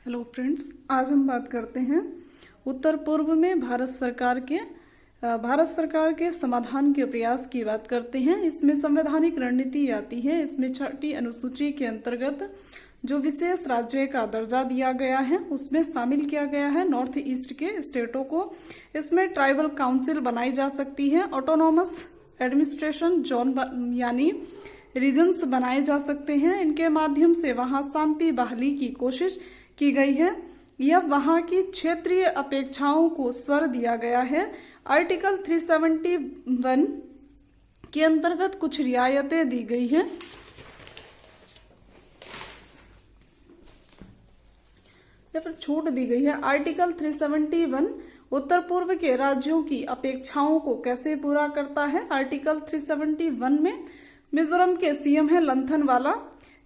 Hello friends, आज हम बात करते हैं उत्तर पूर्व में भारत सरकार के समाधान के प्रयास की बात करते हैं। इसमें संवैधानिक रणनीति आती है। इसमें 6ठी अनुसूची के अंतर्गत जो विशेष राज्य का दर्जा दिया गया है उसमें शामिल किया गया है नॉर्थ ईस्ट के स्टेटों को। इसमें ट्राइबल काउंसिल बनाई जा सकती है। ऑटोनॉमस एडमिनिस्ट्रेशन जोन यानी रीजन्स बनाए जा सकते हैं। इनके माध्यम से वहां शांति बहाली की कोशिश की गई है। यह वहां की क्षेत्रीय अपेक्षाओं को स्वर दिया गया है। आर्टिकल 371 के अंतर्गत कुछ रियायतें दी गई है। या फिर छूट दी गई है। आर्टिकल 371 उत्तर पूर्व के राज्यों की अपेक्षाओं को कैसे पूरा करता है। आर्टिकल 371 में मिजोरम के सीएम है लंथनवाला।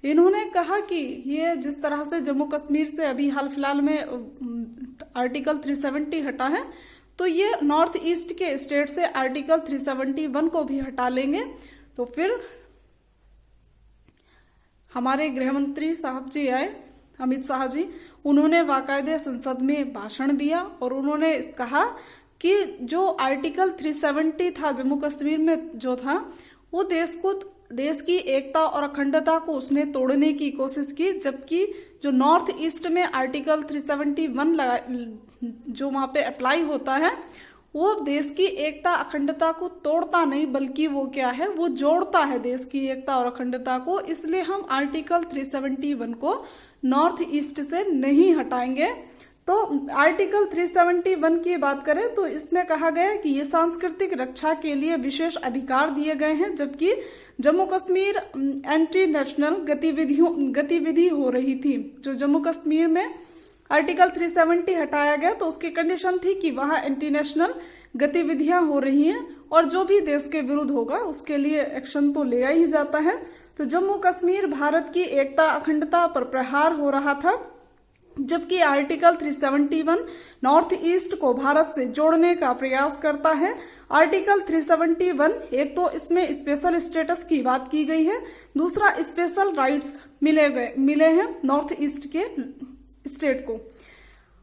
इन्होंने कहा कि ये जिस तरह से जम्मू कश्मीर से अभी हाल फिलहाल में आर्टिकल 370 हटा है, तो ये नॉर्थ ईस्ट के स्टेट से आर्टिकल 371 को भी हटा लेंगे। तो फिर हमारे गृह मंत्री साहब जी आए, अमित शाह जी, उन्होंने बाकायदे संसद में भाषण दिया और उन्होंने कहा कि जो आर्टिकल 370 था जम्मू कश्मीर में जो था, वो देश की एकता और अखंडता को उसने तोड़ने की कोशिश की। जबकि जो नॉर्थ ईस्ट में आर्टिकल 371 जो वहां पे अप्लाई होता है, वो देश की एकता अखंडता को तोड़ता नहीं, बल्कि वो क्या है, वो जोड़ता है देश की एकता और अखंडता को। इसलिए हम आर्टिकल 371 को नॉर्थ ईस्ट से नहीं हटाएंगे। तो आर्टिकल 371 की बात करें तो इसमें कहा गया है कि ये सांस्कृतिक रक्षा के लिए विशेष अधिकार दिए गए हैं। जबकि जम्मू कश्मीर एंटी नेशनल गतिविधि हो रही थी। जो जम्मू कश्मीर में आर्टिकल 370 हटाया गया तो उसकी कंडीशन थी कि वहां एंटी नेशनल गतिविधियां हो रही हैं और जो भी देश के विरुद्ध होगा उसके लिए एक्शन तो लिया ही जाता है। तो जम्मू कश्मीर भारत की एकता अखंडता पर प्रहार हो रहा था, जबकि आर्टिकल 371 नॉर्थ ईस्ट को भारत से जोड़ने का प्रयास करता है। आर्टिकल 371 एक तो इसमें स्पेशल स्टेटस की बात की गई है, दूसरा स्पेशल राइट्स मिले हैं नॉर्थ ईस्ट के स्टेट को।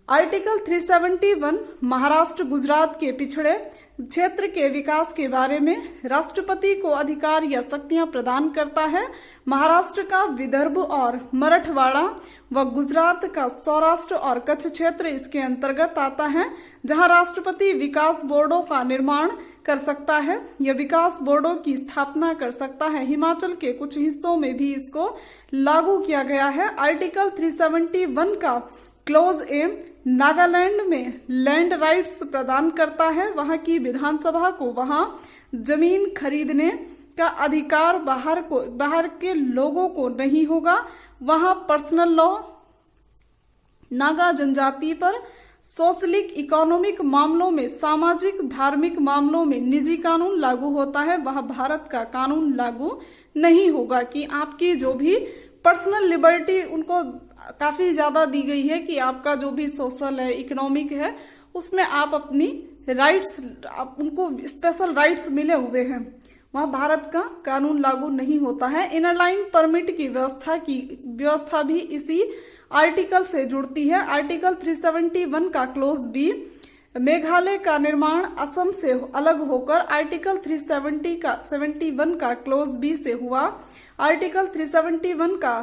आर्टिकल 371 महाराष्ट्र गुजरात के पिछड़े क्षेत्र के विकास के बारे में राष्ट्रपति को अधिकार या शक्तियां प्रदान करता है। महाराष्ट्र का विदर्भ और मराठवाड़ा व गुजरात का सौराष्ट्र और कच्छ क्षेत्र इसके अंतर्गत आता है, जहां राष्ट्रपति विकास बोर्डों का निर्माण कर सकता है या विकास बोर्डों की स्थापना कर सकता है। हिमाचल के कुछ हिस्सों में भी इसको लागू किया गया है। आर्टिकल 371 का क्लोज ए नागालैंड में लैंड राइट्स प्रदान करता है। वहां की विधानसभा को वहां जमीन खरीदने का अधिकार बाहर के लोगों को नहीं होगा। वहां पर्सनल लॉ नागा जनजाति पर, सोशलिक इकोनॉमिक मामलों में, सामाजिक धार्मिक मामलों में निजी कानून लागू होता है। वहां भारत का कानून लागू नहीं होगा कि आपकी जो भी पर्सनल लिबर्टी उनको काफी ज्यादा दी गई है कि आपका जो भी सोशल है, इकोनॉमिक है, उसमें आप अपनी राइट्स, उनको स्पेशल राइट्स मिले हुए हैं। वहां भारत का कानून लागू नहीं होता है। इनर लाइन परमिट की व्यवस्था भी इसी आर्टिकल से जुड़ती है। आर्टिकल 371 का क्लोज बी, मेघालय का निर्माण असम से अलग होकर आर्टिकल 371 का क्लोज बी से हुआ। आर्टिकल 371 का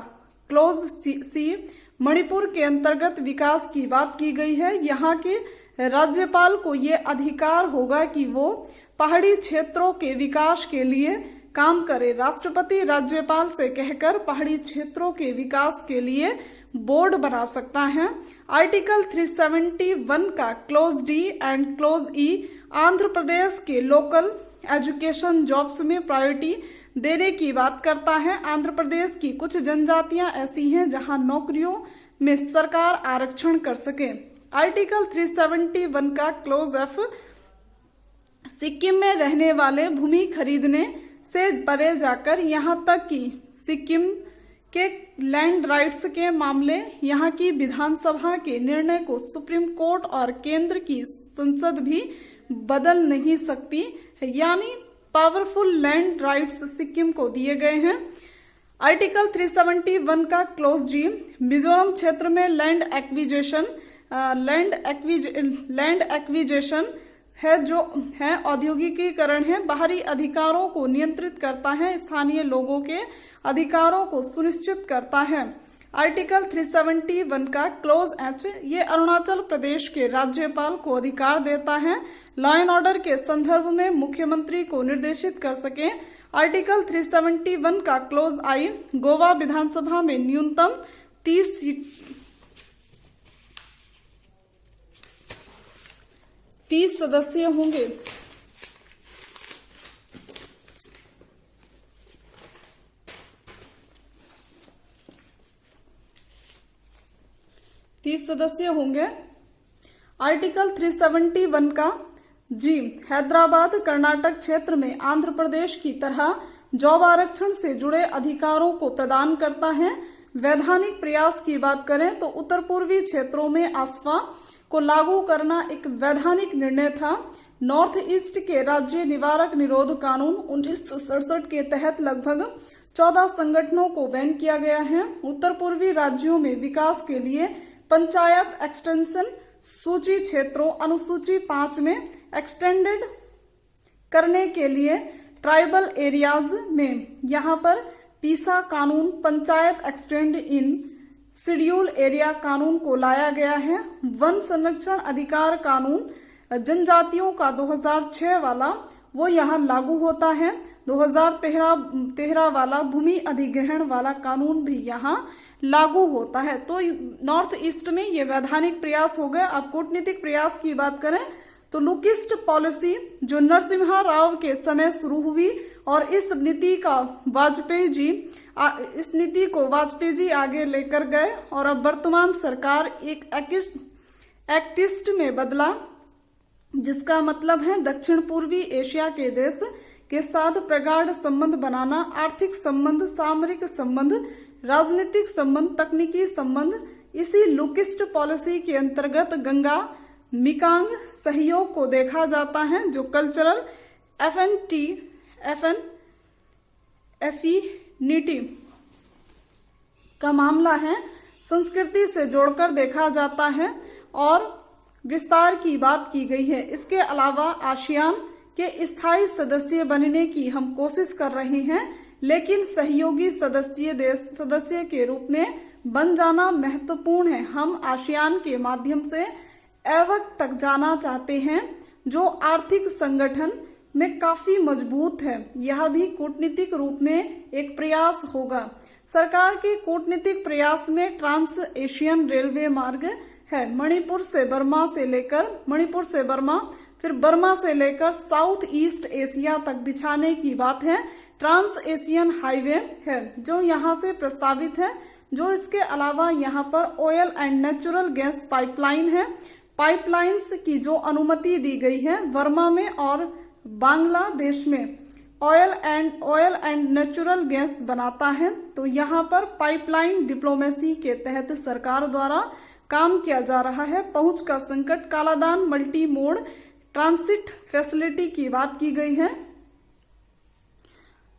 क्लोज सी, मणिपुर के अंतर्गत विकास की बात की गई है। यहाँ के राज्यपाल को ये अधिकार होगा कि वो पहाड़ी क्षेत्रों के विकास के लिए काम करे। राष्ट्रपति राज्यपाल से कहकर पहाड़ी क्षेत्रों के विकास के लिए बोर्ड बना सकता है। आर्टिकल 371 का क्लोज डी एंड क्लोज ई आंध्र प्रदेश के लोकल एजुकेशन जॉब्स में प्रायोरिटी देने की बात करता है। आंध्र प्रदेश की कुछ जनजातियां ऐसी हैं जहां नौकरियों में सरकार आरक्षण कर सके। आर्टिकल 371 का क्लोज एफ, सिक्किम में रहने वाले भूमि खरीदने से परे जाकर यहां तक कि सिक्किम के लैंड राइट्स के मामले यहां की विधानसभा के निर्णय को सुप्रीम कोर्ट और केंद्र की संसद भी बदल नहीं सकती, यानी पावरफुल लैंड राइट्स सिक्किम को दिए गए हैं। आर्टिकल 371 का क्लोज जी, मिजोरम क्षेत्र में लैंड एक्विजेशन है जो है औद्योगिकीकरण है, बाहरी अधिकारों को नियंत्रित करता है, स्थानीय लोगों के अधिकारों को सुनिश्चित करता है। आर्टिकल 371 का क्लोज एच, ये अरुणाचल प्रदेश के राज्यपाल को अधिकार देता है लॉ एंड ऑर्डर के संदर्भ में मुख्यमंत्री को निर्देशित कर सके। आर्टिकल 371 का क्लोज आई, गोवा विधानसभा में न्यूनतम 30 सदस्य होंगे। आर्टिकल 371 का जी, हैदराबाद कर्नाटक क्षेत्र में आंध्र प्रदेश की तरह जॉब आरक्षण से जुड़े अधिकारों को प्रदान करता है। वैधानिक प्रयास की बात करें तो उत्तर पूर्वी क्षेत्रों में आसपा को लागू करना एक वैधानिक निर्णय था। नॉर्थ ईस्ट के राज्य निवारक निरोध कानून 1967 के तहत लगभग 14 संगठनों को बैन किया गया है। उत्तर पूर्वी राज्यों में विकास के लिए पंचायत एक्सटेंशन सूची क्षेत्रों अनुसूची 5 में एक्सटेंडेड करने के लिए ट्राइबल एरियाज में यहाँ पर पीसा कानून, पंचायत एक्सटेंड इन शेड्यूल एरिया कानून को लाया गया है। वन संरक्षण अधिकार कानून जनजातियों का 2006 वाला वो यहाँ लागू होता है। 2013 वाला भूमि अधिग्रहण वाला कानून भी यहाँ लागू होता है। तो नॉर्थ ईस्ट में ये वैधानिक प्रयास हो गए। अब कूटनीतिक प्रयास की बात करें तो लुकिस्ट पॉलिसी जो नरसिम्हा राव के समय शुरू हुई और इस नीति को वाजपेयी जी आगे लेकर गए और अब वर्तमान सरकार एक एक्टिस्ट में बदला, जिसका मतलब है दक्षिण पूर्वी एशिया के देश के साथ प्रगाढ़ संबंध बनाना, आर्थिक संबंध, सामरिक संबंध, राजनीतिक संबंध, तकनीकी संबंध। इसी लुकिस्ट पॉलिसी के अंतर्गत गंगा मिकांग सहयोग को देखा जाता है जो कल्चरल एफिनिटी का मामला है, संस्कृति से जोड़कर देखा जाता है और विस्तार की बात की गई है। इसके अलावा आसियान के स्थायी सदस्य बनने की हम कोशिश कर रहे हैं, लेकिन सहयोगी सदस्य के रूप में बन जाना महत्वपूर्ण है। हम आसियान के माध्यम से एवक तक जाना चाहते हैं जो आर्थिक संगठन में काफी मजबूत है। यह भी कूटनीतिक रूप में एक प्रयास होगा। सरकार के कूटनीतिक प्रयास में ट्रांस एशियन रेलवे मार्ग है, मणिपुर से बर्मा फिर बर्मा से लेकर साउथ ईस्ट एशिया तक बिछाने की बात है। ट्रांस एशियन हाईवे है जो यहाँ से प्रस्तावित है। जो इसके अलावा यहाँ पर oil and natural gas pipeline है। पाइपलाइंस की जो अनुमति दी गई है बर्मा में और बांग्लादेश में ऑयल एंड नेचुरल गैस बनाता है। तो यहाँ पर पाइपलाइन डिप्लोमेसी के तहत सरकार द्वारा काम किया जा रहा है। पहुंच का संकट, Kaladan, multi mode transit facility की बात की गई है।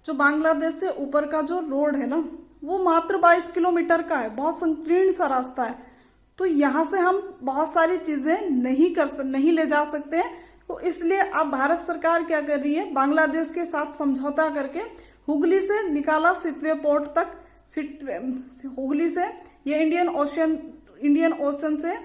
जो बांग्लादेश से ऊपर का जो रोड है ना वो मात्र 22 किलोमीटर का है, बहुत संकीर्ण सा रास्ता है। तो यहाँ से हम बहुत सारी चीजें नहीं ले जा सकते। तो इसलिए अब भारत सरकार क्या कर रही है, बांग्लादेश के साथ समझौता करके हुगली से निकाला सितवे पोर्ट तक। हुगली से ये इंडियन ओशन से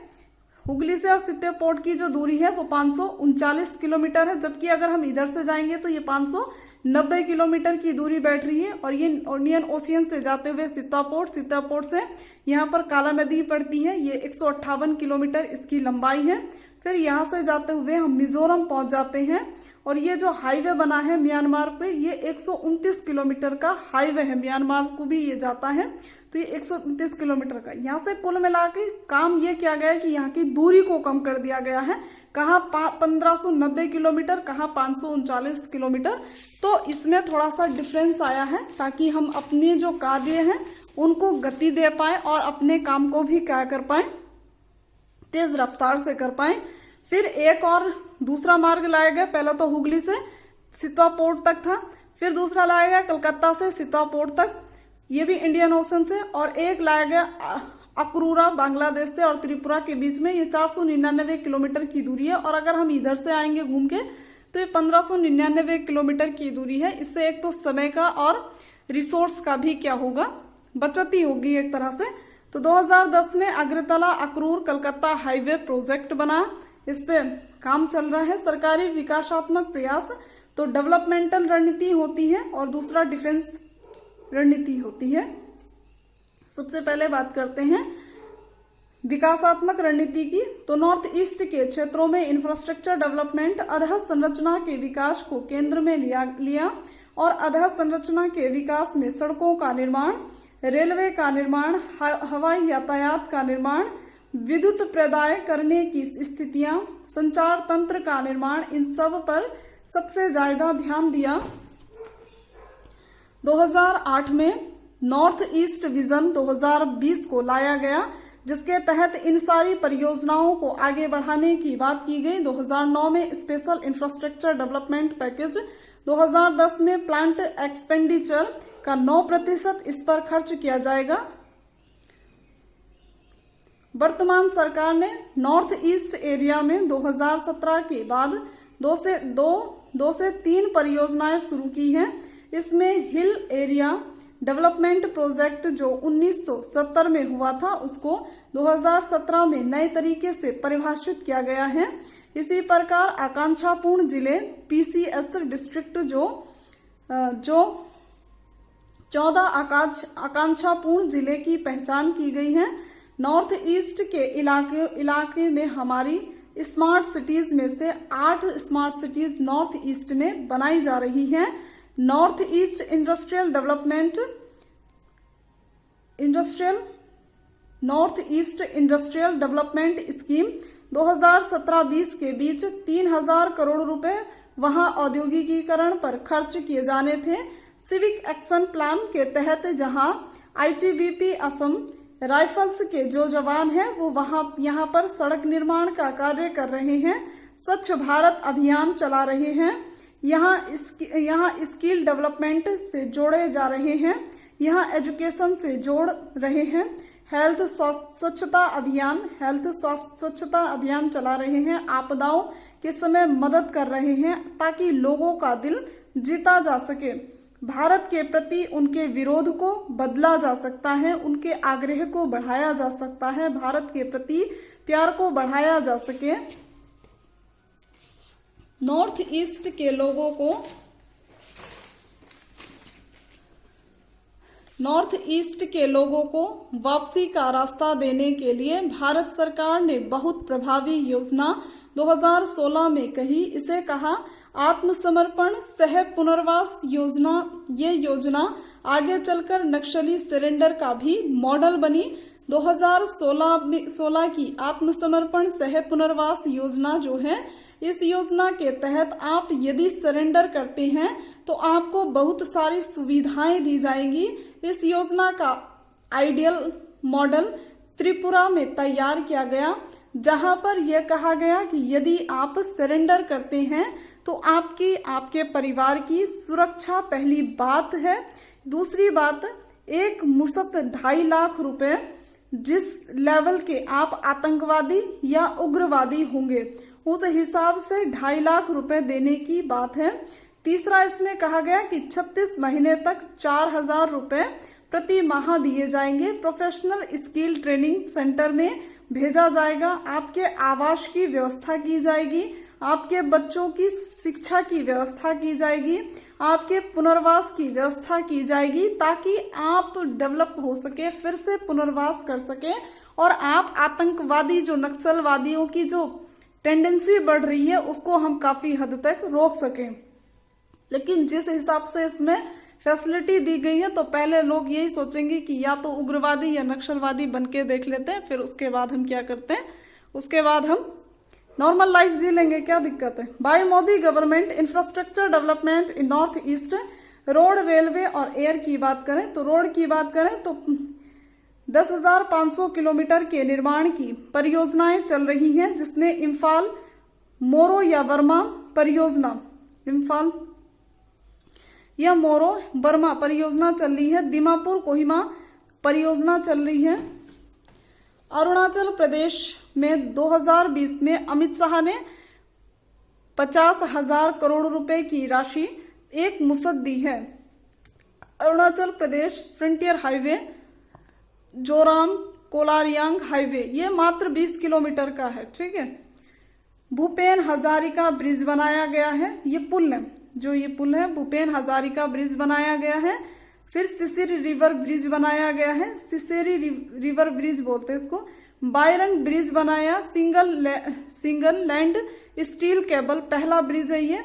हुगली से और सितवे पोर्ट की जो दूरी है वो 539 किलोमीटर है, जबकि अगर हम इधर से जाएंगे तो ये 590 किलोमीटर की दूरी बैठ रही है। और ये इंडियन ओशियन से जाते हुए सितवा पोर्ट से यहाँ पर काला नदी पड़ती है, ये 158 किलोमीटर इसकी लंबाई है। फिर यहाँ से जाते हुए हम मिजोरम पहुंच जाते हैं और ये जो हाईवे बना है म्यांमार पे ये 129 किलोमीटर का हाईवे है, म्यांमार को भी ये जाता है। तो ये 129 किलोमीटर का, यहाँ से कुल मिला के काम ये किया गया है कि यहाँ की दूरी को कम कर दिया गया है। कहाँ 1590 किलोमीटर, कहाँ 539 किलोमीटर। तो इसमें थोड़ा सा डिफरेंस आया है ताकि हम अपने जो कार्य हैं उनको गति दे पाए और अपने काम को भी क्या कर पाए, तेज रफ्तार से कर पाए। फिर एक और दूसरा मार्ग लाया गया, पहला तो हुगली से सितवा पोर्ट तक था, फिर दूसरा लाया गया कलकत्ता से सितवा पोर्ट तक। ये भी इंडियन ओशन से, और एक लाया गया अक्रूरा बांग्लादेश से और त्रिपुरा के बीच में। ये 499 किलोमीटर की दूरी है, और अगर हम इधर से आएंगे घूम के तो ये 1599 किलोमीटर की दूरी है। इससे एक तो समय का और रिसोर्स का भी क्या होगा, बचत ही होगी एक तरह से। तो 2010 में अग्रतला अक्रूर कलकत्ता हाईवे प्रोजेक्ट बना, इस पे काम चल रहा है। सरकारी विकासात्मक प्रयास, तो डेवलपमेंटल रणनीति होती है और दूसरा डिफेंस रणनीति होती है। सबसे पहले बात करते हैं विकासात्मक रणनीति की। तो नॉर्थ ईस्ट के क्षेत्रों में इंफ्रास्ट्रक्चर डेवलपमेंट, अधोसंरचना के विकास को केंद्र में लिया और अधोसंरचना के विकास में सड़कों का निर्माण, रेलवे का निर्माण, हवाई यातायात का निर्माण, विद्युत प्रदाय करने की स्थितियां, संचार तंत्र का निर्माण, इन सब पर सबसे ज्यादा ध्यान दिया। 2008 में नॉर्थ ईस्ट विजन 2020 को लाया गया, जिसके तहत इन सारी परियोजनाओं को आगे बढ़ाने की बात की गई। 2009 में स्पेशल इंफ्रास्ट्रक्चर डेवलपमेंट पैकेज, 2010 में प्लांट एक्सपेंडिचर का 9% इस पर खर्च किया जाएगा। वर्तमान सरकार ने नॉर्थ ईस्ट एरिया में 2017 के बाद 2 से 3 परियोजनाएं शुरू की हैं। इसमें हिल एरिया डेवलपमेंट प्रोजेक्ट जो 1970 में हुआ था, उसको 2017 में नए तरीके से परिभाषित किया गया है। इसी प्रकार आकांक्षापूर्ण जिले PCS डिस्ट्रिक्ट जो 14 आकांक्षापूर्ण जिले की पहचान की गई है। नॉर्थ ईस्ट के इलाके में हमारी स्मार्ट सिटीज में से 8 स्मार्ट सिटीज नॉर्थ ईस्ट में बनाई जा रही हैं। North east industrial development scheme 2017-20 के बीच 3000 करोड़ रुपए वहां औद्योगिकीकरण पर खर्च किए जाने थे। सिविक एक्शन प्लान के तहत जहां ITBP असम राइफल्स के जो जवान हैं वो यहाँ पर सड़क निर्माण का कार्य कर रहे हैं। स्वच्छ भारत अभियान चला रहे हैं। यहाँ स्किल डेवलपमेंट से जोड़े जा रहे हैं। यहाँ एजुकेशन से जोड़ रहे हैं। हेल्थ स्वच्छता अभियान चला रहे हैं। आपदाओं के समय मदद कर रहे हैं ताकि लोगों का दिल जीता जा सके। भारत के प्रति उनके विरोध को बदला जा सकता है, उनके आग्रह को बढ़ाया जा सकता है, भारत के प्रति प्यार को बढ़ाया जा सके। नॉर्थ ईस्ट के लोगों को वापसी का रास्ता देने के लिए भारत सरकार ने बहुत प्रभावी योजना 2016 में कही। इसे कहा आत्मसमर्पण सह पुनर्वास योजना। ये योजना आगे चलकर नक्सली सरेंडर का भी मॉडल बनी। 2016 की आत्मसमर्पण सह पुनर्वास योजना जो है, इस योजना के तहत आप यदि सरेंडर करते हैं तो आपको बहुत सारी सुविधाएं दी जाएंगी। इस योजना का आइडियल मॉडल त्रिपुरा में तैयार किया गया, जहां पर यह कहा गया कि यदि आप सरेंडर करते हैं तो आपके परिवार की सुरक्षा पहली बात है। दूसरी बात, एक मुश्त 2.5 लाख रुपए, जिस लेवल के आप आतंकवादी या उग्रवादी होंगे उस हिसाब से 2.5 लाख रुपए देने की बात है। तीसरा, इसमें कहा गया कि 36 महीने तक 4000 रुपए प्रति माह दिए जाएंगे। प्रोफेशनल स्किल ट्रेनिंग सेंटर में भेजा जाएगा। आपके आवास की व्यवस्था की जाएगी, आपके बच्चों की शिक्षा की व्यवस्था की जाएगी, आपके पुनर्वास की व्यवस्था की जाएगी ताकि आप डेवलप हो सके, फिर से पुनर्वास कर सके और आप आतंकवादी जो नक्सलवादियों की जो टेंडेंसी बढ़ रही है उसको हम काफी हद तक रोक सकें। लेकिन जिस हिसाब से इसमें फैसिलिटी दी गई है तो पहले लोग यही सोचेंगे कि या तो उग्रवादी या नक्सलवादी बनके देख लेते हैं, फिर उसके बाद हम क्या करते हैं, उसके बाद हम नॉर्मल लाइफ जी लेंगे, क्या दिक्कत है। By Modi government infrastructure development in north east, road, railway और एयर की बात करें तो रोड की बात करें तो 10,500 किलोमीटर के निर्माण की परियोजनाएं चल रही हैं, जिसमें इम्फाल मोरो या वर्मा परियोजना, इम्फाल यह मोरो बर्मा परियोजना चल रही है, दीमापुर कोहिमा परियोजना चल रही है। अरुणाचल प्रदेश में 2020 में अमित शाह ने 50,000 करोड़ रुपए की राशि एक मुश्त दी है। Arunachal Pradesh frontier highway, Joram कोलारियांग highway, ये मात्र 20 किलोमीटर का है, ठीक है। भूपेन हजारिका ब्रिज बनाया गया है, ये पुल है, जो ये पुल है भूपेन हजारिका ब्रिज बनाया गया है। फिर सिसिरी रिवर ब्रिज बनाया गया है, सिसिरी रिवर ब्रिज बोलते हैं इसको। बायरंग ब्रिज बनाया, सिंगल लैंड स्टील केबल पहला ब्रिज है ये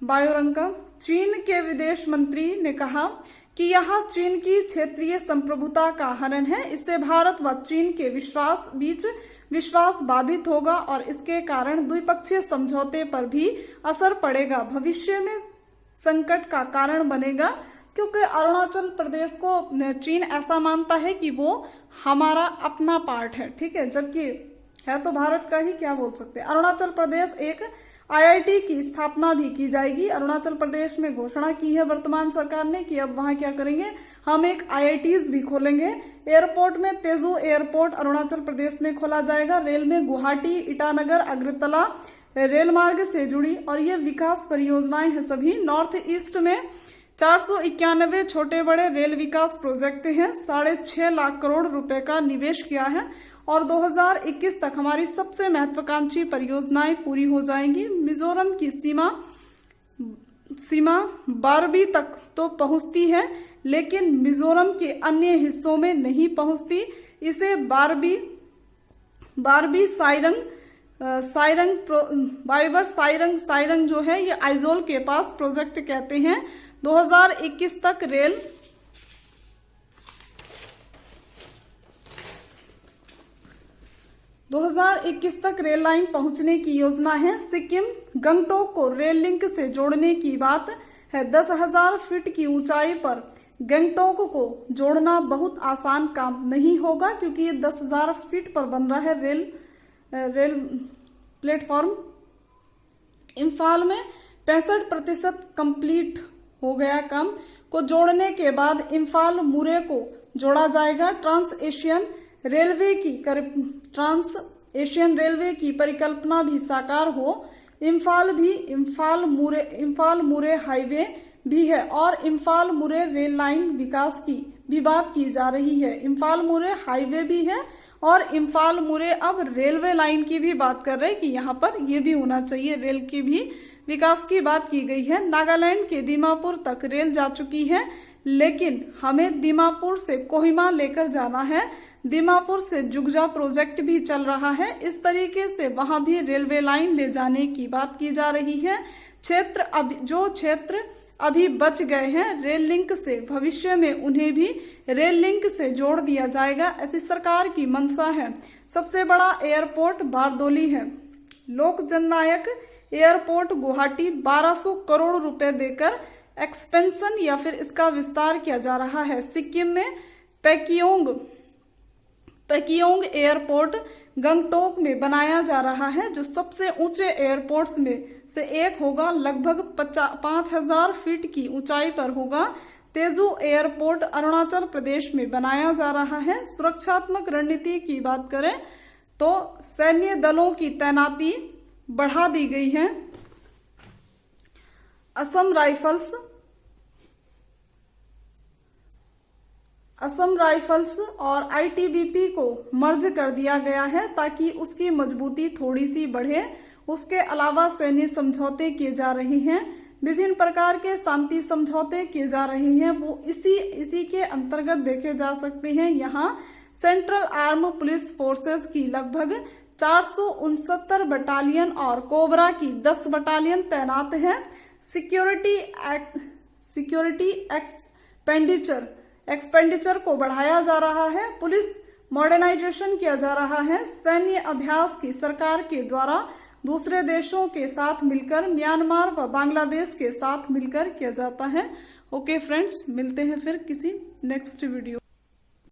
बायोरंग का। चीन के विदेश मंत्री ने कहा कि यह चीन की क्षेत्रीय संप्रभुता का हनन है, इससे भारत व चीन के बीच विश्वास बाधित होगा और इसके कारण द्विपक्षीय समझौते पर भी असर पड़ेगा, भविष्य में संकट का कारण बनेगा, क्योंकि अरुणाचल प्रदेश को चीन ऐसा मानता है कि वो हमारा अपना पार्ट है, ठीक है, जबकि है तो भारत का ही, क्या बोल सकते हैं। अरुणाचल प्रदेश एक IIT की स्थापना भी की जाएगी। अरुणाचल प्रदेश में घोषणा की है वर्तमान सरकार ने कि अब वहां क्या करेंगे, हम एक IITs भी खोलेंगे। एयरपोर्ट में तेजू एयरपोर्ट अरुणाचल प्रदेश में खोला जाएगा। रेल में गुवाहाटी, ईटानगर, अगरतला रेल मार्ग से जुड़ी, और ये विकास परियोजनाएं हैं सभी। नॉर्थ ईस्ट में 491 छोटे बड़े रेल विकास प्रोजेक्ट हैं, 6.5 लाख करोड़ रुपए का निवेश किया है और 2021 तक हमारी सबसे महत्वाकांक्षी परियोजनाएं पूरी हो जाएंगी। मिजोरम की सीमा 12वीं तक तो पहुंचती है, लेकिन मिजोरम के अन्य हिस्सों में नहीं पहुंचती। इसे 12वीं साइरंग जो है ये आइजोल के पास प्रोजेक्ट कहते हैं। 2021 तक रेल लाइन पहुंचने की योजना है। सिक्किम गंगटोक को रेल लिंक से जोड़ने की बात है। 10,000 फीट की ऊंचाई पर गंगटोक को जोड़ना बहुत आसान काम नहीं होगा, क्योंकि ये 10,000 फीट पर बन रहा है रेल प्लेटफॉर्म। इम्फाल में 65% कंप्लीट हो गया काम को जोड़ने के बाद इम्फाल मुरे को जोड़ा जाएगा। ट्रांस एशियन रेलवे की परिकल्पना भी साकार हो। इम्फाल मुरे हाईवे भी है और इम्फाल मुरे रेल लाइन विकास की भी बात की जा रही है। इम्फाल मुरे हाईवे भी है और इम्फाल मुरे अब रेलवे लाइन की भी बात कर रहे हैं कि यहाँ पर ये भी होना चाहिए, रेल की भी विकास की बात की गई है। नागालैंड के दीमापुर तक रेल जा चुकी है, लेकिन हमें दीमापुर से कोहिमा लेकर जाना है। दीमापुर से जुगजा प्रोजेक्ट भी चल रहा है। इस तरीके से वहां भी रेलवे लाइन ले जाने की बात की जा रही है। जो क्षेत्र अभी बच गए हैं रेल लिंक से, भविष्य में उन्हें भी रेल लिंक से जोड़ दिया जाएगा, ऐसी सरकार की मंशा है। सबसे बड़ा एयरपोर्ट बारदोली है। लोक जननायक एयरपोर्ट गुवाहाटी 1200 करोड़ रुपए देकर एक्सपेंशन या फिर इसका विस्तार किया जा रहा है। सिक्किम में पैकियोंग एयरपोर्ट गंगटोक में बनाया जा रहा है, जो सबसे ऊंचे एयरपोर्ट्स में से एक होगा। लगभग 5,000 फीट की ऊंचाई पर होगा। तेजू एयरपोर्ट अरुणाचल प्रदेश में बनाया जा रहा है। सुरक्षात्मक रणनीति की बात करें तो सैन्य दलों की तैनाती बढ़ा दी गई है। असम राइफल्स और ITBP को मर्ज कर दिया गया है ताकि उसकी मजबूती थोड़ी सी बढ़े। उसके अलावा सैन्य समझौते किए जा रहे हैं, विभिन्न प्रकार के शांति समझौते किए जा रहे हैं, वो इसी के अंतर्गत देखे जा सकते हैं। यहाँ सेंट्रल आर्म पुलिस फोर्सेस की लगभग 469 बटालियन और कोबरा की 10 बटालियन तैनात है। सिक्योरिटी एक्सपेंडिचर को बढ़ाया जा रहा है। पुलिस मॉडर्नाइजेशन किया जा रहा है। सैन्य अभ्यास की सरकार के द्वारा दूसरे देशों के साथ मिलकर, म्यांमार व बांग्लादेश के साथ मिलकर किया जाता है। ओके फ्रेंड्स, मिलते हैं फिर किसी नेक्स्ट वीडियो।